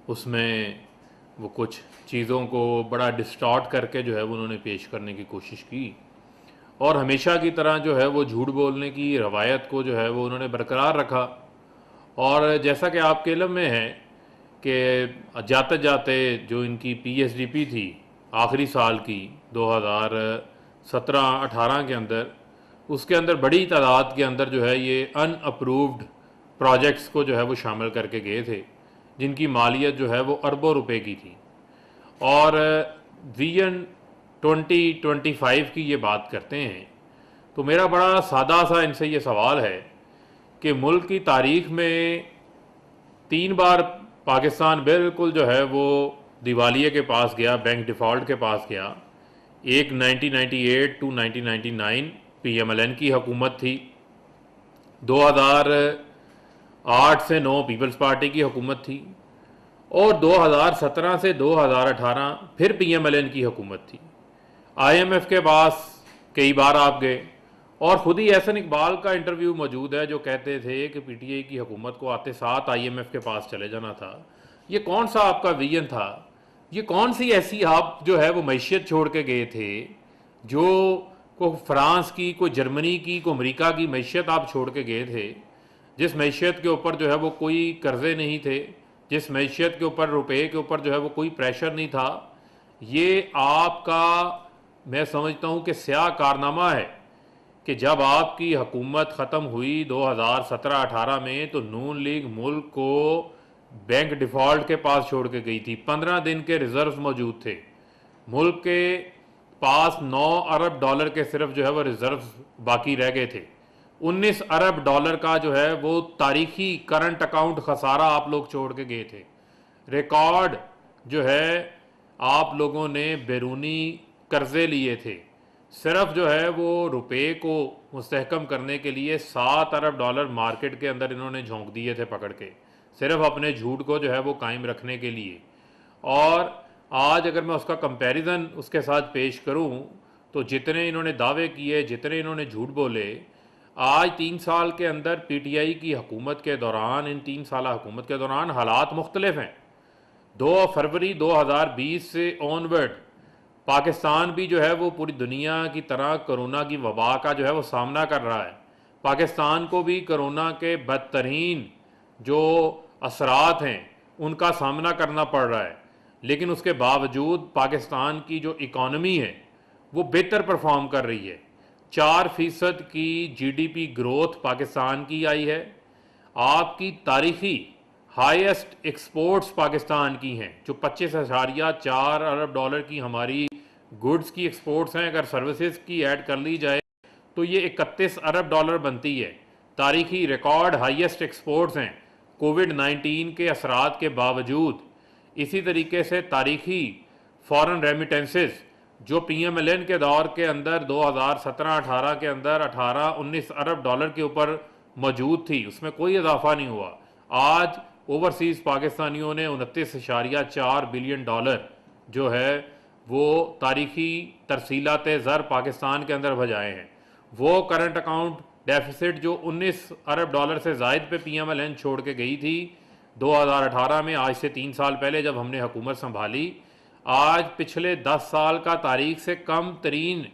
उसमें वो कुछ चीज़ों को बड़ा डिस्टॉर्ट करके जो है वो उन्होंने पेश करने की कोशिश की, और हमेशा की तरह जो है वो झूठ बोलने की रवायत को जो है वो उन्होंने बरकरार रखा। और जैसा कि आपके इल्म में है कि जाते जाते जो इनकी पीएसडीपी थी आखिरी साल की 2017-18 के अंदर, उसके अंदर बड़ी तादाद के अंदर जो है ये अनअप्रूव्ड प्रोजेक्ट्स को जो है वो शामिल करके गए थे, जिनकी मालियत जो है वो अरबों रुपए की थी। और विजन 2025 की ये बात करते हैं, तो मेरा बड़ा सादा सा इनसे ये सवाल है कि मुल्क की तारीख में 3 बार पाकिस्तान बिल्कुल जो है वो दिवालिये के पास गया, बैंक डिफ़ॉल्ट के पास गया। एक 1998 टू 1999 पीएमएलएन की हुकूमत थी, 2008 से 9 पीपल्स पार्टी की हुकूमत थी, और 2017 से 2018 फिर पीएमएलएन की हुकूमत थी। आईएमएफ के पास कई बार आप गए, और खुद ही एहसन इकबाल का इंटरव्यू मौजूद है जो कहते थे कि पीटीआई की हुकूमत को आते साथ आईएमएफ के पास चले जाना था। ये कौन सा आपका विजन था? ये कौन सी ऐसी आप जो है वो मैशियत छोड़ के गए थे, जो को फ्रांस की, कोई जर्मनी की, कोई अमेरिका की मैशियत आप छोड़ के गए थे, जिस मैशियत के ऊपर जो है वो कोई कर्जे नहीं थे, जिस मैशियत के ऊपर, रुपए के ऊपर जो है वो कोई प्रेशर नहीं था। ये आपका, मैं समझता हूँ कि स्याह कारनामा है कि जब आपकी हुकूमत ख़त्म हुई 2017-18 में, तो नून लीग मुल्क को बैंक डिफ़ॉल्ट के पास छोड़ के गई थी। 15 दिन के रिजर्व मौजूद थे मुल्क के पास, 9 अरब डॉलर के सिर्फ जो है वो रिजर्व बाकी रह गए थे। 19 अरब डॉलर का जो है वो तारीखी करंट अकाउंट खसारा आप लोग छोड़ के गए थे। रिकॉर्ड जो है आप लोगों ने बैरूनी कर्जे लिए थे, सिर्फ जो है वो रुपए को मुस्तहकम करने के लिए 7 अरब डॉलर मार्केट के अंदर इन्होंने झोंक दिए थे पकड़ के, सिर्फ अपने झूठ को जो है वो कायम रखने के लिए। और आज अगर मैं उसका कंपैरिजन उसके साथ पेश करूं, तो जितने इन्होंने दावे किए, जितने इन्होंने झूठ बोले, आज 3 साल के अंदर पीटीआई की हुकूमत के दौरान, इन 3 साल हुकूमत के दौरान हालात मुख्तलिफ हैं। 2 फरवरी 2020 से ऑनवर्ड पाकिस्तान भी जो है वो पूरी दुनिया की तरह कोरोना की वबा का जो है वो सामना कर रहा है। पाकिस्तान को भी कोरोना के बदतरीन जो असरात हैं उनका सामना करना पड़ रहा है, लेकिन उसके बावजूद पाकिस्तान की जो इकॉनमी है वो बेहतर परफॉर्म कर रही है। 4% की जीडीपी ग्रोथ पाकिस्तान की आई है। आपकी तारीखी हाईएस्ट एक्सपोर्ट्स पाकिस्तान की हैं, जो 25.4 अरब डॉलर की हमारी गुड्स की एक्सपोर्ट्स हैं। अगर सर्विसेज की ऐड कर ली जाए तो ये 31 अरब डॉलर बनती है। तारीखी रिकॉर्ड हाईएस्ट एक्सपोर्ट्स हैं कोविड-19 के असरात के बावजूद। इसी तरीके से तारीखी फॉरेन रेमिटेंसेस जो पीएमएलएन के दौर के अंदर 2017-18 के अंदर 18-19 अरब डॉलर के ऊपर मौजूद थी, उसमें कोई इजाफा नहीं हुआ। आज ओवरसीज़ पाकिस्तानियों ने 29.4 बिलियन डॉलर जो है वो तारीखी तरसीलात ज़र पाकिस्तान के अंदर भजाए हैं। वो करंट अकाउंट डेफिसिट जो 19 अरब डॉलर से ज़ायद पे पीएमएलएन छोड़ के गई थी 2018 में, आज से 3 साल पहले जब हमने हुकूमत संभाली, आज पिछले 10 साल का तारीख से कम तरीन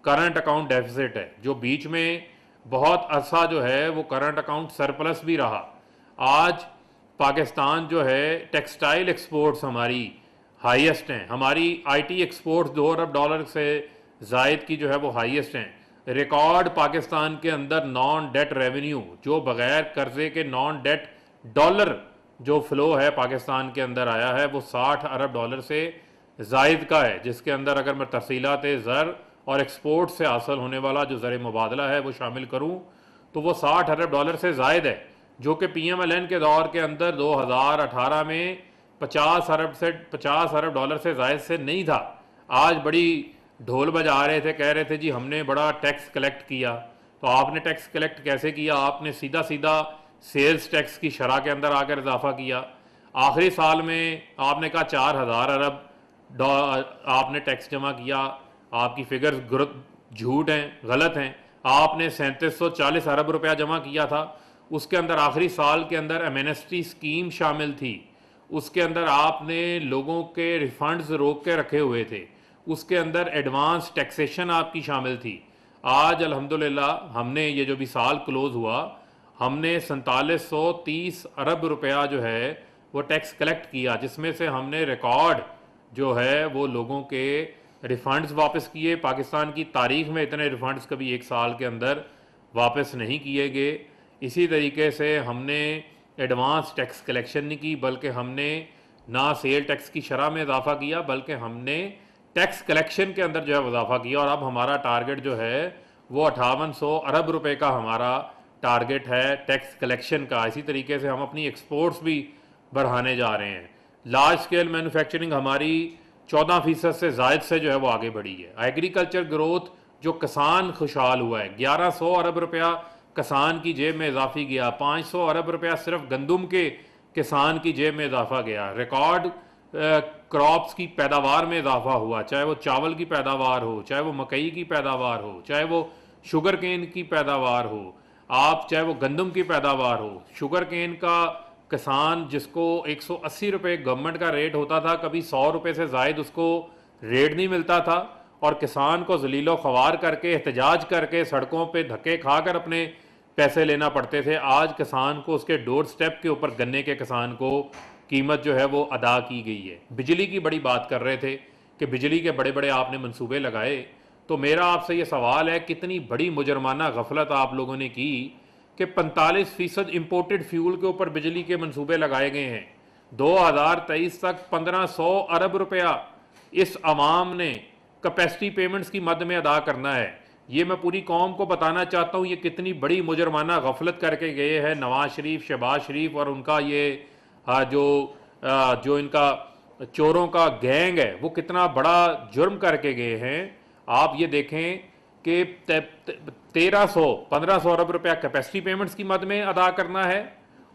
करंट अकाउंट डेफिसिट है, जो बीच में बहुत अरसा जो है वो करंट अकाउंट सरप्लस भी रहा। आज पाकिस्तान जो है टेक्सटाइल एक्सपोर्ट्स हमारी हाईएस्ट हैं, हमारी आईटी एक्सपोर्ट्स 2 अरब डॉलर से जायद की जो है वो हाईएस्ट हैं। रिकॉर्ड पाकिस्तान के अंदर नॉन डेट रेवेन्यू, जो बगैर कर्जे के नॉन डेट डॉलर जो फ्लो है पाकिस्तान के अंदर आया है, वो 60 अरब डॉलर से जायद का है, जिसके अंदर अगर मैं तरसीलात ज़र और एक्सपोर्ट से हासिल होने वाला जो ज़र मुबादला है वो शामिल करूँ तो वो 60 अरब डॉलर से जायद है, जो कि पीएमएलएन के दौर के अंदर 2018 में 50 अरब डॉलर से जायद से नहीं था। आज बड़ी ढोल बजा रहे थे, कह रहे थे जी हमने बड़ा टैक्स कलेक्ट किया। तो आपने टैक्स कलेक्ट कैसे किया? आपने सीधा सीधा सेल्स टैक्स की शरह के अंदर आकर इजाफा किया। आखिरी साल में आपने कहा 4,000 अरब आपने टैक्स जमा किया। आपकी फिगर्स झूठ हैं, गलत हैं। आपने 3740 अरब रुपया जमा किया था। उसके अंदर आखिरी साल के अंदर एमनेस्टी स्कीम शामिल थी, उसके अंदर आपने लोगों के रिफंड्स रोक के रखे हुए थे, उसके अंदर एडवांस टैक्सेशन आपकी शामिल थी। आज अल्हम्दुलिल्लाह हमने ये जो भी साल क्लोज हुआ, हमने 4730 अरब रुपया जो है वो टैक्स कलेक्ट किया, जिसमें से हमने रिकॉर्ड जो है वो लोगों के रिफंड्स वापस किए। पाकिस्तान की तारीख में इतने रिफंड्स कभी एक साल के अंदर वापस नहीं किए गए। इसी तरीके से हमने एडवांस टैक्स कलेक्शन नहीं की, बल्कि हमने ना सेल टैक्स की शरह में इजाफा किया, बल्कि हमने टैक्स कलेक्शन के अंदर जो है इजाफा किया। और अब हमारा टारगेट जो है वो 5800 अरब रुपए का हमारा टारगेट है टैक्स कलेक्शन का। इसी तरीके से हम अपनी एक्सपोर्ट्स भी बढ़ाने जा रहे हैं। लार्ज स्केल मैन्युफैक्चरिंग हमारी 14% से ज़ायद से जो है वो आगे बढ़ी है। एग्रीकल्चर ग्रोथ, जो किसान खुशहाल हुआ है, 1100 अरब रुपया किसान की जेब में इजाफी गया, 500 अरब रुपया सिर्फ गंदम के किसान की जेब में इजाफा गया। रिकॉर्ड क्रॉप्स की पैदावार में इजाफा हुआ, चाहे वो चावल की पैदावार हो, चाहे वो मकई की पैदावार हो, चाहे वो शुगर केन की पैदावार हो, आप चाहे वो गंदम की पैदावार हो। शुगर केन का किसान जिसको 180 रुपये गवर्नमेंट का रेट होता था, कभी 100 रुपये से ज़ायद उसको रेट नहीं मिलता था, और किसान को जलीलो ख्वार करके एहतजाज करके सड़कों पे धक्के खाकर अपने पैसे लेना पड़ते थे। आज किसान को उसके डोर स्टेप के ऊपर गन्ने के किसान को कीमत जो है वो अदा की गई है। बिजली की बड़ी बात कर रहे थे कि बिजली के बड़े बड़े आपने मंसूबे लगाए, तो मेरा आपसे ये सवाल है, कितनी बड़ी मुजरमाना गफलत आप लोगों ने की कि 45% इम्पोर्टेड फ्यूल के ऊपर बिजली के मंसूबे लगाए गए हैं। 2023 तक 1500 अरब रुपया इस अवाम ने कैपेसिटी पेमेंट्स की मद में अदा करना है। ये मैं पूरी कौम को बताना चाहता हूँ ये कितनी बड़ी मुजरमाना गफलत करके गए हैं नवाज शरीफ, शहबाज शरीफ और उनका ये जो इनका चोरों का गैंग है, वो कितना बड़ा जुर्म करके गए हैं। आप ये देखें कि 1500 अरब रुपया कैपेसिटी पेमेंट्स की मद में अदा करना है,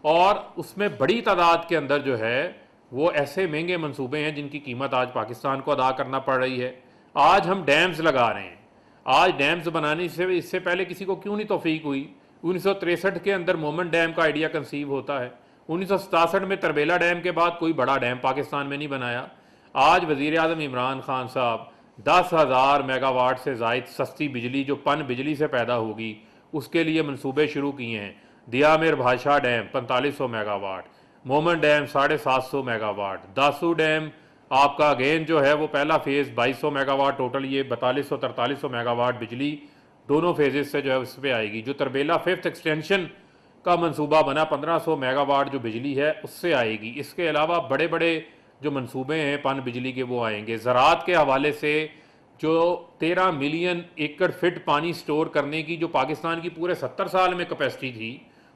और उसमें बड़ी तादाद के अंदर जो है वो ऐसे महंगे मंसूबे हैं जिनकी कीमत आज पाकिस्तान को अदा करना पड़ रही है। आज हम डैम्स लगा रहे हैं। आज डैम्स बनाने से इससे पहले किसी को क्यों नहीं तौफीक हुई? 1963 के अंदर मोमन डैम का आइडिया कंसीव होता है। 1967 में तरबेला डैम के बाद कोई बड़ा डैम पाकिस्तान में नहीं बनाया। आज वज़ीर आज़म इमरान खान साहब 10,000 मेगावाट से ज़ायद सस्ती बिजली जो पन बिजली से पैदा होगी उसके लिए मंसूबे शुरू किए हैं। दिया मेर भाषा डैम 4500 मेगावाट, मोमन डैम 750 मेगावाट, दासू डैम आपका अगेन जो है वो पहला फेज़ 2200 मेगावाट, टोटल ये 4200-4300 मेगावाट बिजली दोनों फेजेस से जो है उस पर आएगी। जो तरबेला 5th एक्सटेंशन का मंसूबा बना 1500 मेगावाट जो बिजली है उससे आएगी। इसके अलावा बड़े बड़े जो मंसूबे हैं पन बिजली के वो आएंगे। ज़राअत के हवाले से जो 13 मिलियन एकड़ फिट पानी स्टोर करने की जो पाकिस्तान की पूरे 70 साल में कैपेसिटी थी,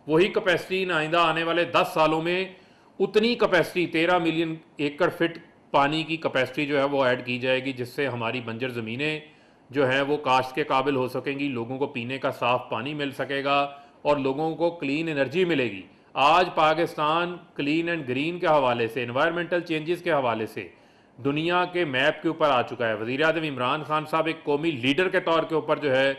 वही कैपेसिटी आइंदा आने वाले 10 सालों में उतनी कैपेसिटी 13 मिलियन एकड़ फिट पानी की कैपेसिटी जो है वो ऐड की जाएगी, जिससे हमारी बंजर ज़मीनें जो हैं वो काश्त के काबिल हो सकेंगी, लोगों को पीने का साफ़ पानी मिल सकेगा और लोगों को क्लीन एनर्जी मिलेगी। आज पाकिस्तान क्लीन एंड ग्रीन के हवाले से, एनवायरमेंटल चेंजेस के हवाले से दुनिया के मैप के ऊपर आ चुका है। वज़ीर आज़म इमरान खान साहब एक कौमी लीडर के तौर के ऊपर जो है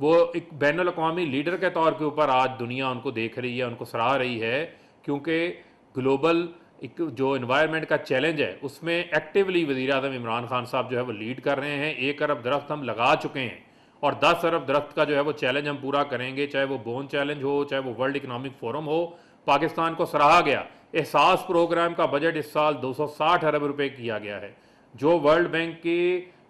वो एक बैनुल अक़वामी लीडर के तौर के ऊपर आज दुनिया उनको देख रही है, उनको सराह रही है, क्योंकि ग्लोबल एक जो इन्वायरमेंट का चैलेंज है उसमें एक्टिवली वज़ीर आज़म इमरान खान साहब जो है वो लीड कर रहे हैं। 1 अरब दरख्त हम लगा चुके हैं और 10 अरब दरख्त का जो है वो चैलेंज हम पूरा करेंगे, चाहे वो बोन चैलेंज हो, चाहे वो वर्ल्ड इकनॉमिक फोरम हो। पाकिस्तान को सराहा गया। एहसास प्रोग्राम का बजट इस साल 260 अरब रुपए किया गया है, जो वर्ल्ड बैंक के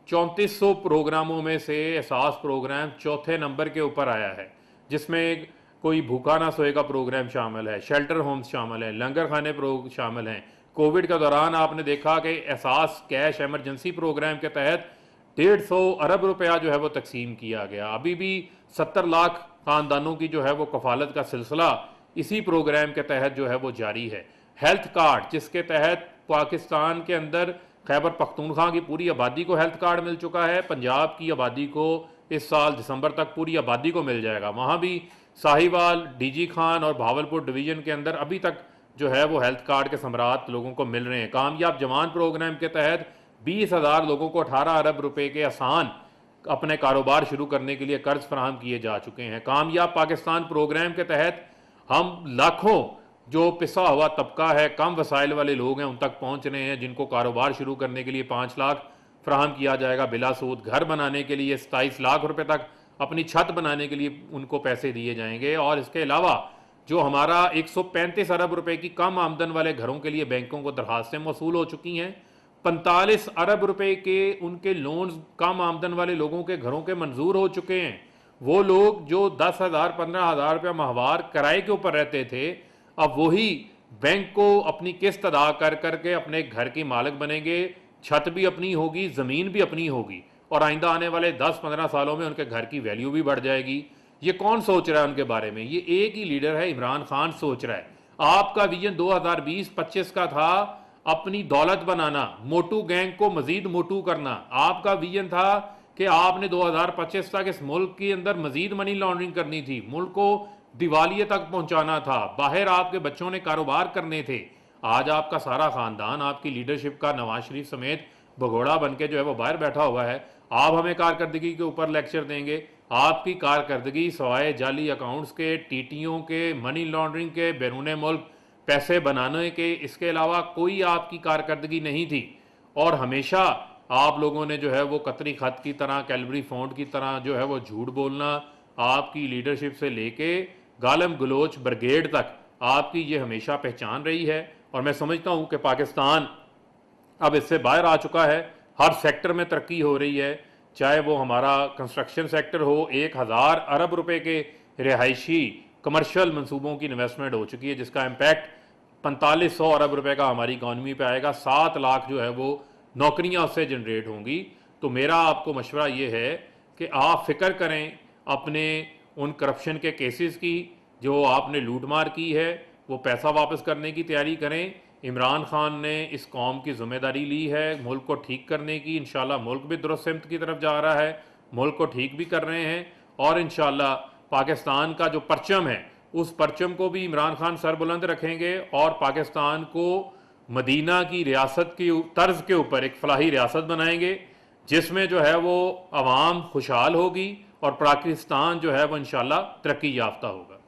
3400 प्रोग्रामों में से एहसास प्रोग्राम चौथे नंबर के ऊपर आया है, जिसमें कोई भूखा ना सोएगा प्रोग्राम शामिल है, शेल्टर होम्स शामिल है, लंगर खाने शामिल हैं। कोविड के दौरान आपने देखा कि एहसास कैश एमरजेंसी प्रोग्राम के तहत 150 अरब रुपया जो है वो तकसीम किया गया। अभी भी 70 लाख खानदानों की जो है वो कफालत का सिलसिला इसी प्रोग्राम के तहत जो है वो जारी है। हेल्थ कार्ड, जिसके तहत पाकिस्तान के अंदर खैबर पख्तूनख्वा की पूरी आबादी को हेल्थ कार्ड मिल चुका है, पंजाब की आबादी को इस साल दिसंबर तक पूरी आबादी को मिल जाएगा। वहाँ भी साहिवाल, डीजी खान और भावलपुर डिवीज़न के अंदर अभी तक जो है वो हेल्थ कार्ड के समरात लोगों को मिल रहे हैं। कामयाब जवान प्रोग्राम के तहत 20,000 लोगों को 18 अरब रुपए के आसान अपने कारोबार शुरू करने के लिए कर्ज फराहम किए जा चुके हैं। कामयाब पाकिस्तान प्रोग्राम के तहत हम लाखों जो पिसा हुआ तबका है, कम वसाइल वाले लोग हैं, उन तक पहुंच रहे हैं, जिनको कारोबार शुरू करने के लिए 5 लाख फ्राहम किया जाएगा बिला सूद, घर बनाने के लिए 27 लाख रुपए तक, अपनी छत बनाने के लिए उनको पैसे दिए जाएंगे। और इसके अलावा जो हमारा 135 अरब रुपए की कम आमदन वाले घरों के लिए बैंकों को दरखास्तें मौसूल हो चुकी हैं, 45 अरब रुपए के उनके लोन्स कम आमदन वाले लोगों के घरों के मंजूर हो चुके हैं। वो लोग जो 10,000 15,000 रुपया माहवार किराए के ऊपर रहते थे, अब वही बैंक को अपनी किस्त अदा कर करके अपने घर की मालिक बनेंगे, छत भी अपनी होगी, ज़मीन भी अपनी होगी, और आइंदा आने वाले 10-15 सालों में उनके घर की वैल्यू भी बढ़ जाएगी। ये कौन सोच रहा है उनके बारे में? ये एक ही लीडर है, इमरान खान सोच रहा है। आपका विजन 2020-25 का था अपनी दौलत बनाना, मोटू गैंग को मजीद मोटू करना। आपका विजन था कि आपने 2025 तक इस मुल्क के अंदर मजीद मनी लॉन्ड्रिंग करनी थी, मुल्क को दिवालिये तक पहुंचाना था, बाहर आपके बच्चों ने कारोबार करने थे। आज आपका सारा खानदान आपकी लीडरशिप का नवाज शरीफ समेत भगोड़ा बन के जो है वो बाहर बैठा हुआ है। आप हमें कारकर्दगी के ऊपर लेक्चर देंगे? आपकी कारकर्दगी सवाए जाली अकाउंट्स के, टीटीओं के, मनी लॉन्ड्रिंग के, बैरून मुल्क पैसे बनाने के, इसके अलावा कोई आपकी कारकर्दगी नहीं थी। और हमेशा आप लोगों ने जो है वो कतरी खत की तरह, कैलबरी फॉन्ट की तरह जो है वो झूठ बोलना, आपकी लीडरशिप से लेके गालम गलोच ब्रिगेड तक आपकी ये हमेशा पहचान रही है। और मैं समझता हूँ कि पाकिस्तान अब इससे बाहर आ चुका है, हर सेक्टर में तरक्की हो रही है, चाहे वो हमारा कंस्ट्रक्शन सेक्टर हो, 1,000 अरब रुपए के रिहायशी कमर्शियल मंसूबों की इन्वेस्टमेंट हो चुकी है, जिसका इम्पैक्ट 4500 अरब रुपए का हमारी इकॉनमी पे आएगा, 7 लाख जो है वो नौकरियां उससे जनरेट होंगी। तो मेरा आपको मशवरा ये है कि आप फिक्र करें अपने उन करप्शन के केसेस की, जो आपने लूटमार की है, वो पैसा वापस करने की तैयारी करें। इमरान खान ने इस कौम की जिम्मेदारी ली है मुल्क को ठीक करने की, इंशाल्लाह मुल्क भी दुरुस्त सिमत की तरफ जा रहा है, मुल्क को ठीक भी कर रहे हैं, और इंशाल्लाह पाकिस्तान का जो परचम है उस परचम को भी इमरान खान सरबुलंद रखेंगे, और पाकिस्तान को मदीना की रियासत की तर्ज के ऊपर एक फलाही रियासत बनाएंगे, जिसमें जो है वो अवाम खुशहाल होगी और पाकिस्तान जो है वो इंशाल्लाह तरक्की याफ्ता होगा।